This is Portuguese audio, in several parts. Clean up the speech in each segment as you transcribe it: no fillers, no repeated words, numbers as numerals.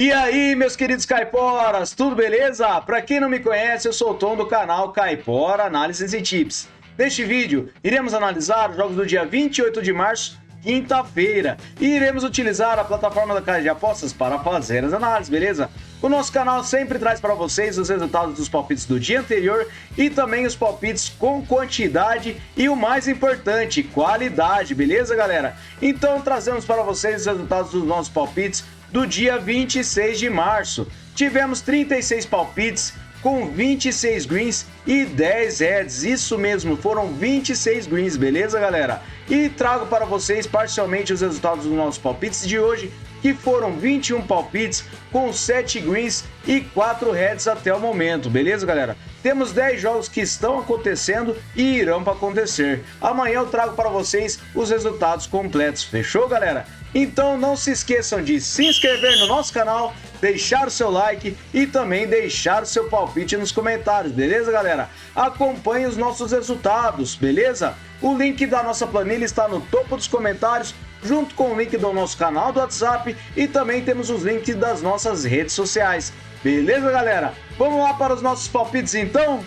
E aí, meus queridos caiporas, tudo beleza? Para quem não me conhece, eu sou o Tom do canal Caipora Análises e Tips. Neste vídeo, iremos analisar os jogos do dia 28 de março, quinta-feira, e iremos utilizar a plataforma da Casa de Apostas para fazer as análises, beleza? O nosso canal sempre traz para vocês os resultados dos palpites do dia anterior e também os palpites com quantidade e o mais importante, qualidade, beleza, galera? Então, trazemos para vocês os resultados dos nossos palpites do dia 26 de março. Tivemos 36 palpites com 26 greens e 10 reds. Isso mesmo, foram 26 greens, beleza, galera? E trago para vocês parcialmente os resultados dos nossos palpites de hoje, que foram 21 palpites com 7 greens e 4 reds até o momento, beleza, galera? Temos 10 jogos que estão acontecendo e irão para acontecer. Amanhã eu trago para vocês os resultados completos, fechou, galera? Então não se esqueçam de se inscrever no nosso canal, deixar o seu like e também deixar o seu palpite nos comentários, beleza, galera? Acompanhe os nossos resultados, beleza? O link da nossa planilha está no topo dos comentários, junto com o link do nosso canal do WhatsApp, e também temos os links das nossas redes sociais. Beleza, galera? Vamos lá para os nossos palpites, então?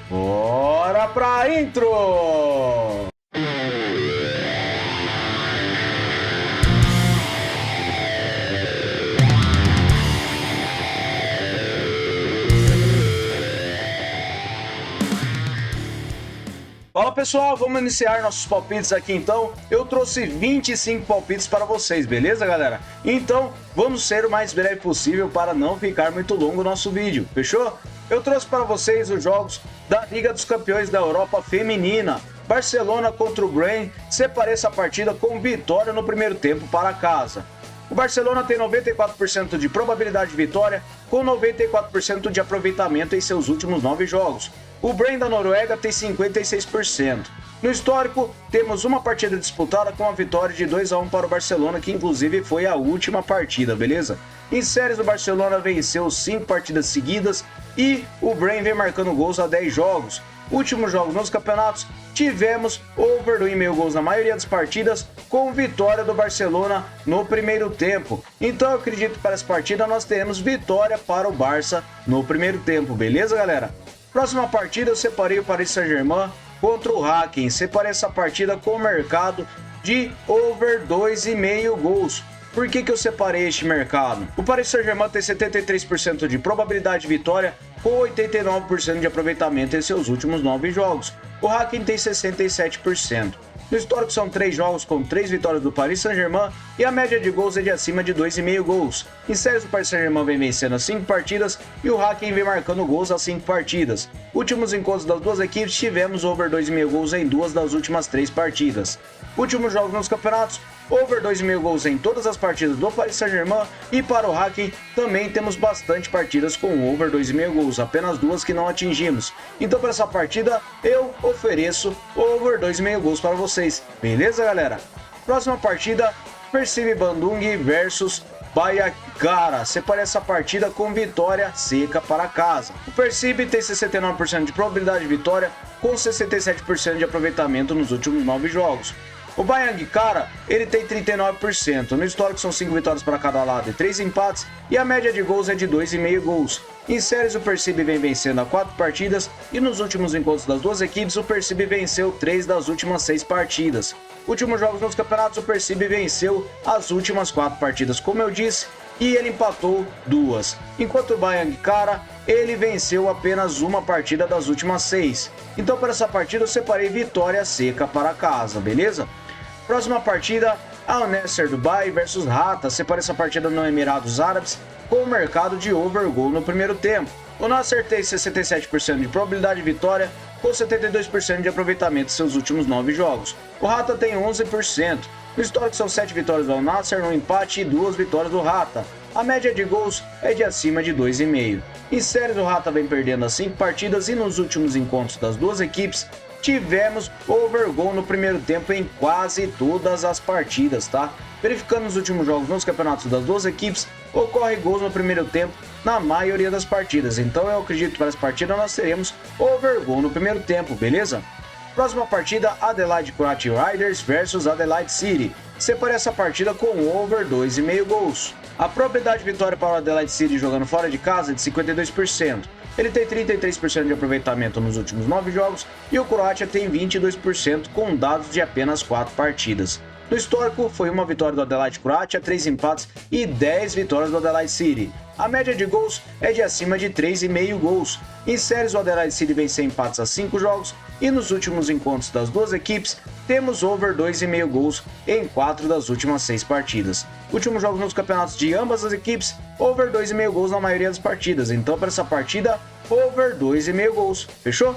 Bora pra intro! Fala pessoal, vamos iniciar nossos palpites aqui então. Eu trouxe 25 palpites para vocês, beleza, galera? Então, vamos ser o mais breve possível para não ficar muito longo o nosso vídeo, fechou? Eu trouxe para vocês os jogos da Liga dos Campeões da Europa Feminina. Barcelona contra o Brain, separei essa partida com vitória no primeiro tempo para casa. O Barcelona tem 94% de probabilidade de vitória, com 94% de aproveitamento em seus últimos 9 jogos. O Brain da Noruega tem 56%. No histórico, temos uma partida disputada com a vitória de 2-1 para o Barcelona, que inclusive foi a última partida, beleza? Em séries, o Barcelona venceu 5 partidas seguidas e o Brain vem marcando gols há 10 jogos. Últimos jogos nos campeonatos, tivemos over 2,5 gols na maioria das partidas, com vitória do Barcelona no primeiro tempo. Então eu acredito que para essa partida nós teremos vitória para o Barça no primeiro tempo, beleza, galera? Próxima partida eu separei o Paris Saint-Germain contra o Hacking. Separei essa partida com o mercado de over 2,5 gols. Por que eu separei este mercado? O Paris Saint-Germain tem 73% de probabilidade de vitória, com 89% de aproveitamento em seus últimos 9 jogos. O Hacking tem 67%. No histórico são 3 jogos com 3 vitórias do Paris Saint-Germain e a média de gols é de acima de 2,5 gols. Em séries, o Paris Saint-Germain vem vencendo as 5 partidas e o Hacking vem marcando gols às 5 partidas. Últimos encontros das duas equipes, tivemos over 2,5 gols em 2 das últimas 3 partidas. Últimos jogos nos campeonatos, over 2,5 gols em todas as partidas do Paris Saint-Germain, e para o Hacking também temos bastante partidas com over 2,5 gols, apenas 2 que não atingimos. Então para essa partida eu ofereço over 2,5 gols para vocês, beleza, galera? Próxima partida, Percibe Bandung versus Bayacara. Separei essa partida com vitória seca para casa. O Percibe tem 69% de probabilidade de vitória, com 67% de aproveitamento nos últimos 9 jogos. O Bayacara, ele tem 39%. No histórico são 5 vitórias para cada lado e 3 empates, e a média de gols é de 2,5 gols. Em séries, o Percibe vem vencendo há 4 partidas, e nos últimos encontros das duas equipes, o Percibe venceu 3 das últimas 6 partidas. Últimos jogos nos campeonatos, o Percibe venceu as últimas 4 partidas, como eu disse, e ele empatou 2. Enquanto o Bayacara, ele venceu apenas uma partida das últimas 6. Então para essa partida eu separei vitória seca para casa, beleza? Próxima partida, Al Nassr Dubai versus Rata. Separei essa partida no Emirados Árabes com o mercado de over goal no primeiro tempo. O Nassr tem 67% de probabilidade de vitória, com 72% de aproveitamento em seus últimos 9 jogos. O Rata tem 11%. No histórico são 7 vitórias do Al Nassr, um empate e 2 vitórias do Rata. A média de gols é de acima de 2,5. Em séries, o Rata vem perdendo as 5 partidas, e nos últimos encontros das duas equipes tivemos over goal no primeiro tempo em quase todas as partidas, tá? Verificando os últimos jogos nos campeonatos das duas equipes, ocorre gols no primeiro tempo na maioria das partidas. Então eu acredito que para essa partida nós teremos over goal no primeiro tempo, beleza? Próxima partida, Adelaide Quality Riders versus Adelaide City. separei essa partida com over 2,5 gols. A probabilidade de vitória para o Adelaide City jogando fora de casa é de 52%. Ele tem 33% de aproveitamento nos últimos 9 jogos e o Croácia tem 22% com dados de apenas 4 partidas. No histórico, foi uma vitória do Adelaide Croácia, 3 empates e 10 vitórias do Adelaide City. A média de gols é de acima de 3,5 gols. Em séries, o Adelaide City vem sem empates a 5 jogos e nos últimos encontros das duas equipes, temos over 2,5 gols em 4 das últimas 6 partidas. Últimos jogos nos campeonatos de ambas as equipes, over 2,5 gols na maioria das partidas. Então, para essa partida, over 2,5 gols. Fechou?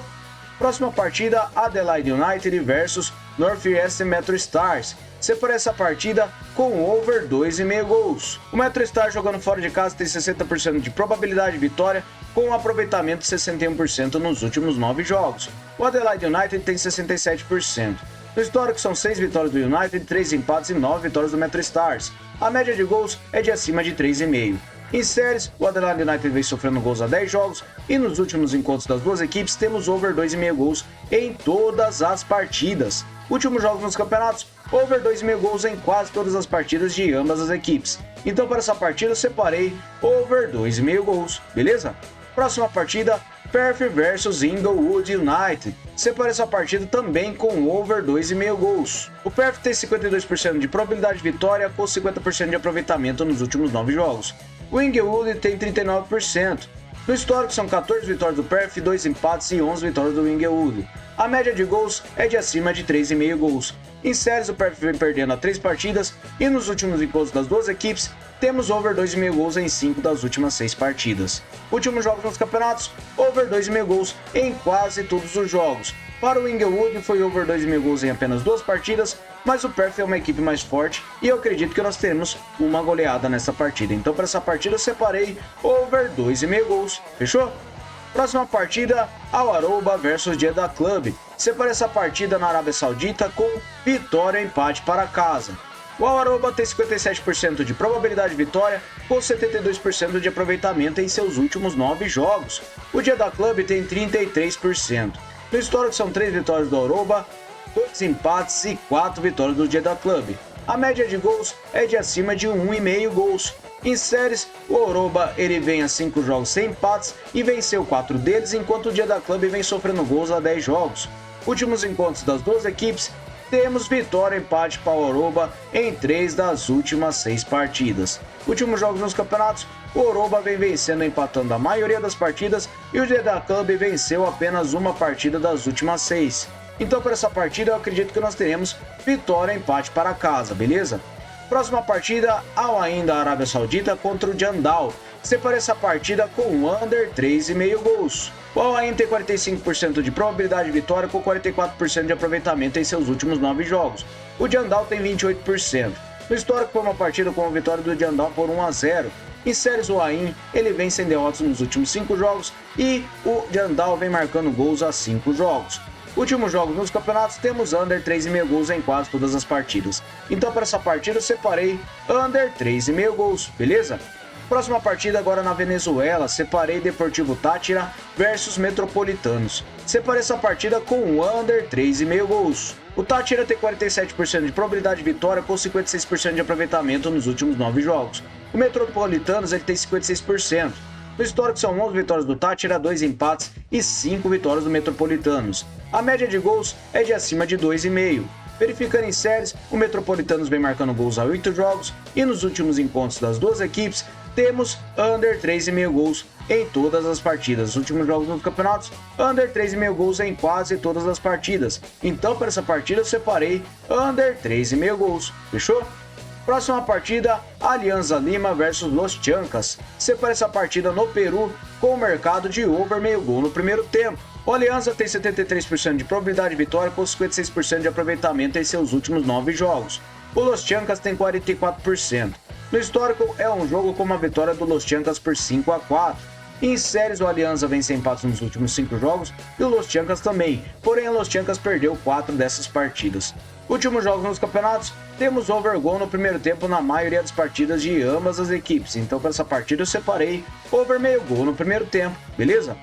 Próxima partida, Adelaide United versus Northwest Metro Stars. Separei essa partida com over 2,5 gols. O Metro Stars jogando fora de casa tem 60% de probabilidade de vitória, com um aproveitamento de 61% nos últimos 9 jogos. O Adelaide United tem 67%. No histórico são 6 vitórias do United, 3 empates e 9 vitórias do Metro Stars. A média de gols é de acima de 3,5. Em séries, o Adelaide United vem sofrendo gols a 10 jogos e nos últimos encontros das duas equipes temos over 2,5 gols em todas as partidas. Últimos jogos nos campeonatos, over 2,5 gols em quase todas as partidas de ambas as equipes. Então para essa partida eu separei over 2,5 gols, beleza? Próxima partida, Perth versus Inglewood United. Separei essa partida também com over 2,5 gols. O Perth tem 52% de probabilidade de vitória com 50% de aproveitamento nos últimos 9 jogos. O Inglewood tem 39%. No histórico são 14 vitórias do Perth, 2 empates e 11 vitórias do Inglewood. A média de gols é de acima de 3,5 gols. Em séries, o Perth vem perdendo a 3 partidas e nos últimos encontros das duas equipes, temos over 2,5 gols em 5 das últimas 6 partidas. Últimos jogos nos campeonatos, over 2,5 gols em quase todos os jogos. Para o Inglewood foi over 2,5 gols em apenas 2 partidas, mas o Perth é uma equipe mais forte e eu acredito que nós teremos uma goleada nessa partida. Então para essa partida eu separei over 2,5 gols, fechou? Próxima partida, Al Arouba versus Jeddah Club. Separei essa partida na Arábia Saudita com vitória e empate para casa. O Al Arouba tem 57% de probabilidade de vitória com 72% de aproveitamento em seus últimos 9 jogos. O Jeddah Club tem 33%. No histórico são 3 vitórias do Al Arouba, 2 empates e 4 vitórias do Jeddah Club. A média de gols é de acima de 1,5 gols. Em séries, o Al Arouba ele vem a 5 jogos sem empates e venceu 4 deles, enquanto o Jeddah Club vem sofrendo gols a 10 jogos. Últimos encontros das duas equipes, temos vitória e empate para o Al Arouba em 3 das últimas 6 partidas. Últimos jogos nos campeonatos, o Al Arouba vem vencendo e empatando a maioria das partidas e o Jeddah Club venceu apenas uma partida das últimas 6. Então para essa partida eu acredito que nós teremos vitória e empate para casa, beleza? Próxima partida, Al Ain da Arábia Saudita contra o Jandal. Separei essa partida com under 3,5 gols. O Al Ain tem 45% de probabilidade de vitória com 44% de aproveitamento em seus últimos 9 jogos. O Jandal tem 28%. No histórico foi uma partida com a vitória do Jandal por 1-0. Em séries, o Al Ain ele vem sem derrotas nos últimos 5 jogos e o Jandal vem marcando gols a 5 jogos. Últimos jogos nos campeonatos, temos under 3,5 gols em quase todas as partidas. Então para essa partida eu separei under 3,5 gols, beleza? Próxima partida agora na Venezuela, separei Deportivo Táchira versus Metropolitanos. Separei essa partida com under 3,5 gols. O Táchira tem 47% de probabilidade de vitória com 56% de aproveitamento nos últimos 9 jogos. O Metropolitanos ele tem 56%. No histórico são 11 vitórias do Táchira, 2 empates e 5 vitórias do Metropolitanos. A média de gols é de acima de 2,5. Verificando em séries, o Metropolitanos vem marcando gols a 8 jogos e nos últimos encontros das duas equipes, temos under 3,5 gols em todas as partidas. Nos últimos jogos dos campeonatos, under 3,5 gols em quase todas as partidas. Então para essa partida eu separei under 3,5 gols, fechou? Próxima partida, Alianza Lima versus Los Chancas. Separei essa partida no Peru com o mercado de over meio gol no primeiro tempo. O Alianza tem 73% de probabilidade de vitória com 56% de aproveitamento em seus últimos 9 jogos. O Los Chancas tem 44%. No histórico é um jogo com uma vitória do Los Chancas por 5-4. Em séries, o Alianza vem sem empates nos últimos 5 jogos e o Los Chancas também, porém o Los Chancas perdeu 4 dessas partidas. Últimos jogos nos campeonatos, temos over gol no primeiro tempo na maioria das partidas de ambas as equipes, então para essa partida eu separei over meio gol no primeiro tempo, beleza?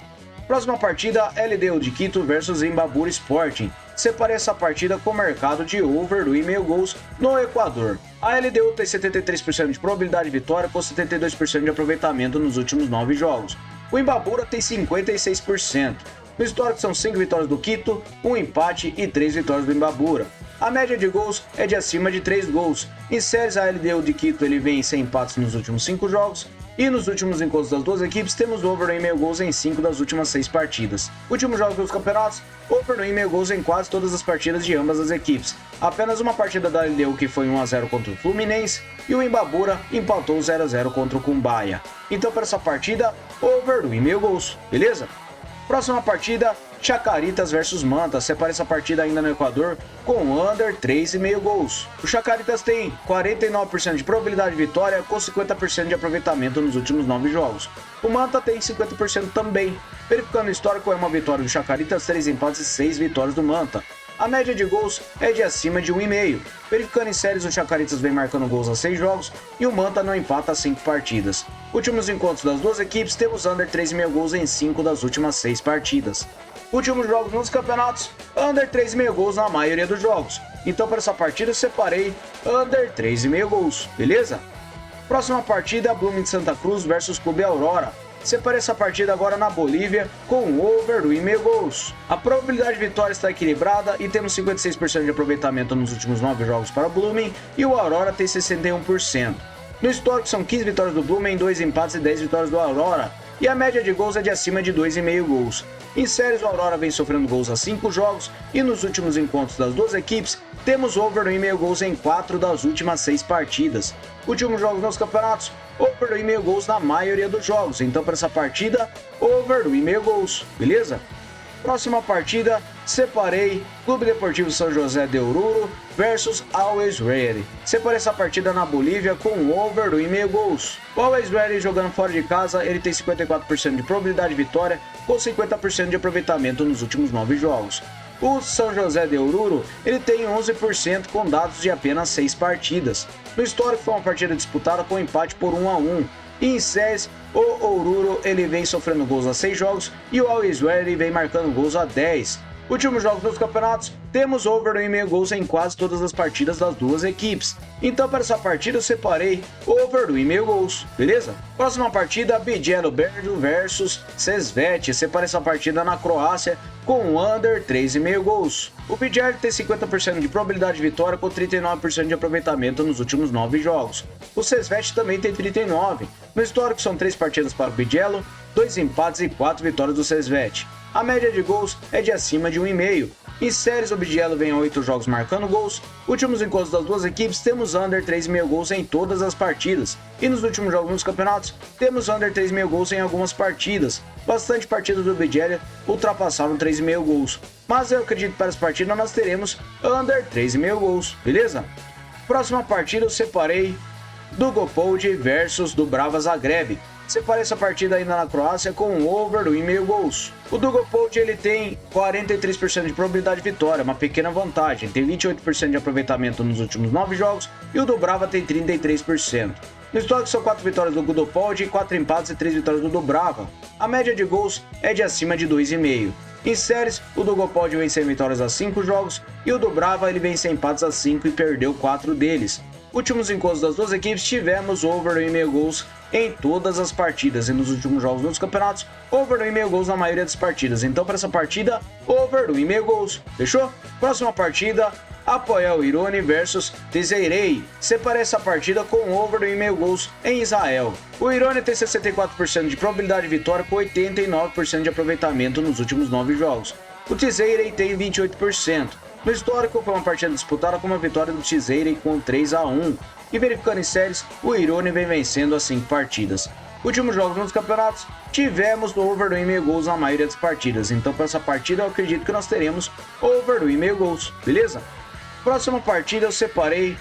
Próxima partida, LDU de Quito versus Imbabura Sporting. separei essa partida com o mercado de over do 1,5 gols no Equador. A LDU tem 73% de probabilidade de vitória com 72% de aproveitamento nos últimos 9 jogos. O Imbabura tem 56%. No histórico são 5 vitórias do Quito, 1 empate e 3 vitórias do Imbabura. A média de gols é de acima de 3 gols. Em séries, a LDU de Quito ele vem sem empates nos últimos 5 jogos. E nos últimos encontros das duas equipes, temos over no 1,5 gols em 5 das últimas 6 partidas. Últimos jogos dos campeonatos, over no 1,5 gols em quase todas as partidas de ambas as equipes. Apenas uma partida da LDU que foi 1 a 0 contra o Fluminense e o Imbabura empatou 0 a 0 contra o Cumbaya. Então para essa partida, over no 1,5 gols, beleza? Próxima partida, Chacaritas versus Manta. Separa essa partida ainda no Equador com under 3,5 gols. O Chacaritas tem 49% de probabilidade de vitória com 50% de aproveitamento nos últimos 9 jogos. O Manta tem 50% também. Verificando o histórico, é uma vitória do Chacaritas, 3 empates e 6 vitórias do Manta. A média de gols é de acima de 1,5. Verificando em séries, o Chacaritas vem marcando gols a 6 jogos e o Manta não empata a 5 partidas. Últimos encontros das duas equipes, temos under 3,5 gols em 5 das últimas 6 partidas. Últimos jogos nos campeonatos, under 3,5 gols na maioria dos jogos. Então para essa partida eu separei under 3,5 gols, beleza? Próxima partida, Blooming de Santa Cruz versus Clube Aurora. Separei essa partida agora na Bolívia com over do 1,5 gols. A probabilidade de vitória está equilibrada e temos 56% de aproveitamento nos últimos 9 jogos para o Blooming e o Aurora tem 61%. No histórico são 15 vitórias do Blooming, 2 empates e 10 vitórias do Aurora. E a média de gols é de acima de 2,5 gols. Em séries, o Aurora vem sofrendo gols a 5 jogos e nos últimos encontros das duas equipes, temos over no 1,5 gols em 4 das últimas 6 partidas. Últimos jogos nos campeonatos, over no 1,5 gols na maioria dos jogos. Então para essa partida, over no 1,5 gols, beleza? Próxima partida, separei Clube Deportivo São José de Oruro versus Always Ready. Separei essa partida na Bolívia com over do 1,5 gols. O Always Ready jogando fora de casa, ele tem 54% de probabilidade de vitória com 50% de aproveitamento nos últimos 9 jogos. O São José de Oruro, ele tem 11% com dados de apenas 6 partidas. No histórico foi uma partida disputada com empate por 1 a 1. E em séries, o Oruro ele vem sofrendo gols a 6 jogos e o Always Ready vem marcando gols a 10. Últimos jogos dos campeonatos, temos over no 1,5 gols em quase todas as partidas das duas equipes. Então para essa partida eu separei over do 1,5 gols, beleza? Próxima partida, Bidjelo Berdo versus Sesvet. Separei essa partida na Croácia com under 3,5 gols. O Bidjelo tem 50% de probabilidade de vitória com 39% de aproveitamento nos últimos 9 jogos. O Sesvet também tem 39%. No histórico são 3 partidas para o Bidjelo, 2 empates e 4 vitórias do Sesvet. A média de gols é de acima de 1,5. Em séries, o Bidjelo vem a 8 jogos marcando gols. Últimos encontros das duas equipes, temos under 3,5 gols em todas as partidas. E nos últimos jogos nos campeonatos, temos under 3,5 gols em algumas partidas. Bastante partidas do Bidjelo ultrapassaram 3,5 gols. Mas eu acredito que para essa partida nós teremos under 3,5 gols, beleza? Próxima partida eu separei do Gopolj versus do Brava Zagreb. Separei essa partida ainda na Croácia com um over do 1,5 gols. O Dugopolj ele tem 43% de probabilidade de vitória, uma pequena vantagem. Tem 28% de aproveitamento nos últimos 9 jogos e o do Brava tem 33%. No histórico são 4 vitórias do Gudopolj, 4 empates e 3 vitórias do Brava. A média de gols é de acima de 2,5. Em séries, o Dugopolj vem sem vitórias a 5 jogos e o do Brava ele vem sem empates a 5 e perdeu 4 deles. Últimos encontros das duas equipes tivemos over no 1,5 gols em todas as partidas e nos últimos jogos dos campeonatos, over no 1,5 gols na maioria das partidas. Então para essa partida, over no 1,5 gols, fechou? Próxima partida, Apoel Irone versus Tezeirei. Separei essa partida com over no 1,5 gols em Israel. O Irone tem 64% de probabilidade de vitória com 89% de aproveitamento nos últimos 9 jogos. O Tezeirei tem 28%. No histórico, foi uma partida disputada com uma vitória do Tezeirei com 3 a 1. E verificando em séries, o Irone vem vencendo as 5 partidas. Últimos jogos nos campeonatos, tivemos over no 1,5 gols na maioria das partidas. Então para essa partida eu acredito que nós teremos over no 1,5 gols, beleza? Próxima partida eu separei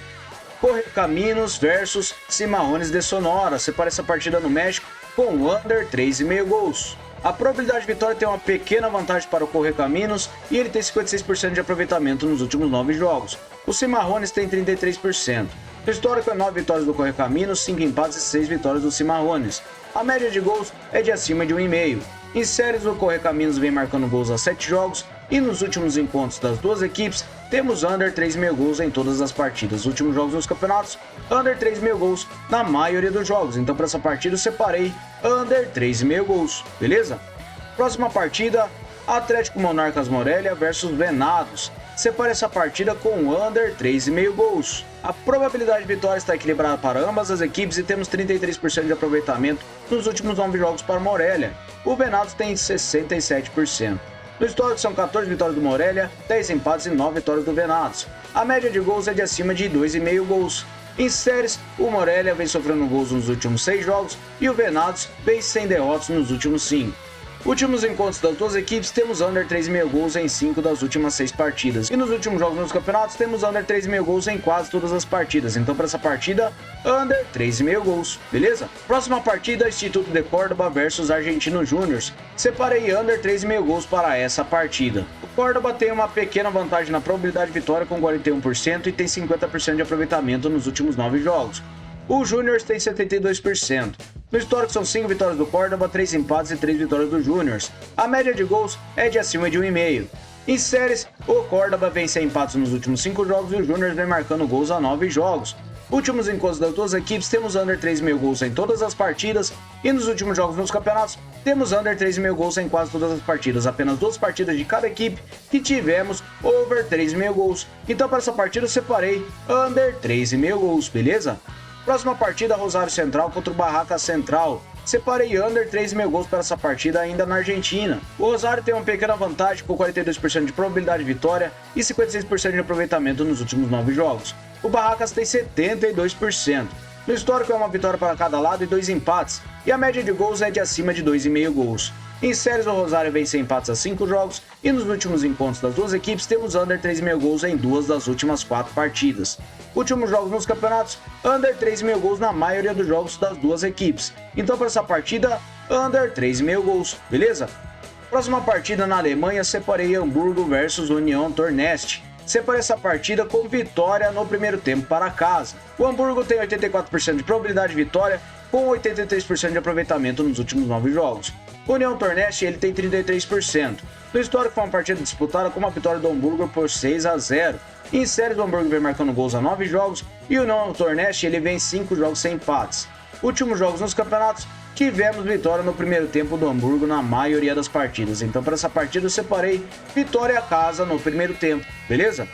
Correcaminos versus Cimarrones de Sonora. Separei essa partida no México com under 3,5 gols. A probabilidade de vitória tem uma pequena vantagem para o Correcaminos e ele tem 56% de aproveitamento nos últimos 9 jogos. O Cimarrones tem 33%. No histórico é 9 vitórias do Correcaminos, 5 empates e 6 vitórias do Cimarrones. A média de gols é de acima de 1,5. Em séries, o Correcaminos vem marcando gols a 7 jogos E nos últimos encontros das duas equipes, temos under 3,5 gols em todas as partidas. Os últimos jogos dos campeonatos, under 3,5 gols na maioria dos jogos. Então para essa partida eu separei under 3,5 gols, beleza? Próxima partida, Atlético Monarcas Morelia versus Venados. Separe essa partida com under 3,5 gols. A probabilidade de vitória está equilibrada para ambas as equipes e temos 33% de aproveitamento nos últimos 9 jogos para Morelia. O Venados tem 67%. No histórico são 14 vitórias do Morelia, 10 empates e 9 vitórias do Venados. A média de gols é de acima de 2,5 gols. Em séries, o Morelia vem sofrendo gols nos últimos 6 jogos e o Venados vem sem derrotas nos últimos 5. Últimos encontros das duas equipes, temos under 3,5 gols em 5 das últimas 6 partidas. E nos últimos jogos nos campeonatos, temos under 3,5 gols em quase todas as partidas. Então, para essa partida, under 3,5 gols, beleza? Próxima partida, Instituto de Córdoba versus Argentino Júniors. Separei under 3,5 gols para essa partida. O Córdoba tem uma pequena vantagem na probabilidade de vitória com 41% e tem 50% de aproveitamento nos últimos 9 jogos. O Júniors tem 72%. No histórico são 5 vitórias do Córdoba, 3 empates e 3 vitórias do Júniors. A média de gols é de acima de 1,5. Em séries, o Córdoba vem sem empates nos últimos 5 jogos e o Júniors vem marcando gols a 9 jogos. Últimos encontros das duas equipes, temos under 3,5 gols em todas as partidas e nos últimos jogos nos campeonatos, temos under 3,5 gols em quase todas as partidas. Apenas 2 partidas de cada equipe que tivemos over 3,5 gols. Então para essa partida eu separei under 3,5 gols, beleza? Próxima partida, Rosário Central contra o Barracas Central. Separei under 3,5 gols para essa partida ainda na Argentina. O Rosário tem uma pequena vantagem com 42% de probabilidade de vitória e 56% de aproveitamento nos últimos 9 jogos. O Barracas tem 72%. No histórico é uma vitória para cada lado e 2 empates, e a média de gols é de acima de 2,5 gols. Em séries, o Rosário vem sem empates a 5 jogos e nos últimos encontros das duas equipes temos under 3,5 gols em 2 das últimas 4 partidas. Últimos jogos nos campeonatos, under 3,5 gols na maioria dos jogos das duas equipes. Então para essa partida, under 3,5 gols, beleza? Próxima partida na Alemanha, separei Hamburgo versus União Torneste. Separei essa partida com vitória no primeiro tempo para casa. O Hamburgo tem 84% de probabilidade de vitória, com 83% de aproveitamento nos últimos 9 jogos. O União Torneste ele tem 33%. No histórico foi uma partida disputada com uma vitória do Hamburgo por 6-0. Em séries, o Hamburgo vem marcando gols a 9 jogos e o União Torneste ele vem 5 jogos sem empates. Últimos jogos nos campeonatos, tivemos vitória no primeiro tempo do Hamburgo na maioria das partidas. Então para essa partida eu separei vitória a casa no primeiro tempo, beleza?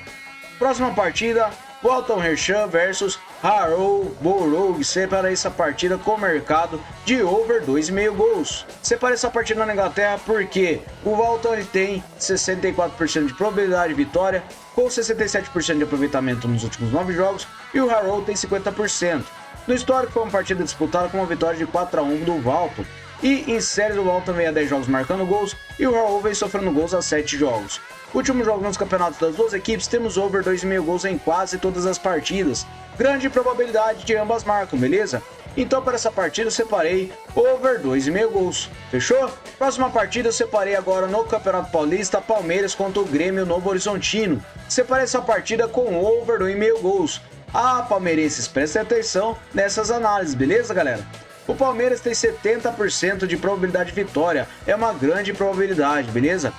Próxima partida, Walton Hersham versus Harrow Borough. Separei essa partida com o mercado de over 2,5 gols. Separei essa partida na Inglaterra porque o Walton tem 64% de probabilidade de vitória, com 67% de aproveitamento nos últimos 9 jogos, e o Harrow tem 50%. No histórico foi uma partida disputada com uma vitória de 4-1 do Walton. E em séries o Walton vem a 10 jogos marcando gols e o Harrow vem sofrendo gols a 7 jogos. Últimos jogos nos campeonatos das duas equipes, temos over 2,5 gols em quase todas as partidas. Grande probabilidade de ambas marcam, beleza? Então para essa partida eu separei over 2,5 gols, fechou? Próxima partida eu separei agora no Campeonato Paulista, Palmeiras contra o Grêmio Novo Horizontino. Separei essa partida com over 2,5 gols. Palmeirenses, prestem atenção nessas análises, beleza galera? O Palmeiras tem 70% de probabilidade de vitória, é uma grande probabilidade, beleza?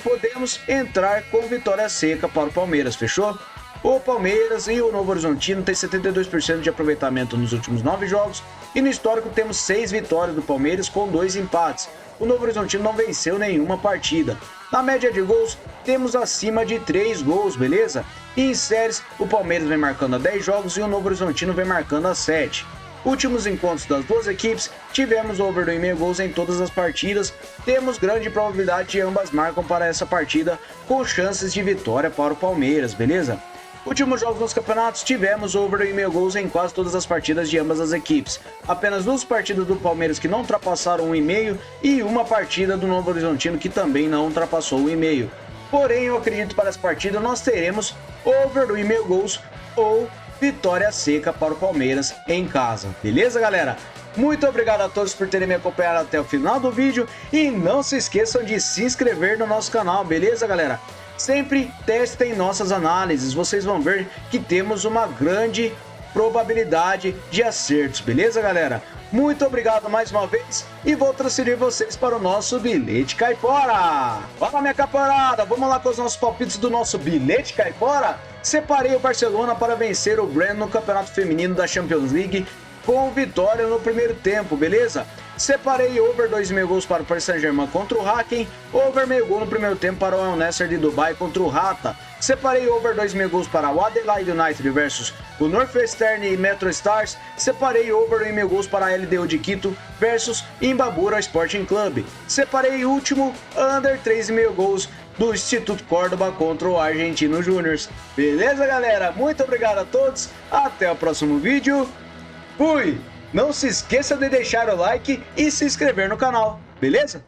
Podemos entrar com vitória seca para o Palmeiras, fechou? O Palmeiras e o Novo Horizontino têm 72% de aproveitamento nos últimos 9 jogos e no histórico temos 6 vitórias do Palmeiras com 2 empates. O Novo Horizontino não venceu nenhuma partida. Na média de gols, temos acima de 3 gols, beleza? E em séries, o Palmeiras vem marcando a 10 jogos e o Novo Horizontino vem marcando a 7. Últimos encontros das duas equipes, tivemos over 2,5 gols em todas as partidas, temos grande probabilidade de ambas marcam para essa partida, com chances de vitória para o Palmeiras, beleza? Últimos jogos nos campeonatos, tivemos over 2,5 gols em quase todas as partidas de ambas as equipes. Apenas 2 partidas do Palmeiras que não ultrapassaram 1,5 e uma partida do Novo Horizontino que também não ultrapassou 1,5. Porém, eu acredito que para essa partida nós teremos over 2,5 gols ou vitória seca para o Palmeiras em casa. Beleza, galera? Muito obrigado a todos por terem me acompanhado até o final do vídeo e não se esqueçam de se inscrever no nosso canal, beleza, galera? Sempre testem nossas análises, vocês vão ver que temos uma grande probabilidade de acertos, beleza, galera? Muito obrigado mais uma vez e vou transferir vocês para o nosso Bilhete Caipora. Fala, minha caporada, vamos lá com os nossos palpites do nosso Bilhete Caipora? Separei o Barcelona para vencer o Brand no Campeonato Feminino da Champions League com vitória no primeiro tempo, beleza? Separei over 2,5 gols para o Paris Saint-Germain contra o Hacken, over meio gol no primeiro tempo para o Al Nassr de Dubai contra o Rata. Separei over 2,5 gols para o Adelaide United versus o Northwestern e Metro Stars. Separei over 1,5 gols para a LDU de Quito versus Imbabura Sporting Club. Separei último under 3,5 gols do Instituto Córdoba contra o Argentino Júnior. Beleza, galera? Muito obrigado a todos. Até o próximo vídeo. Fui! Não se esqueça de deixar o like e se inscrever no canal, beleza?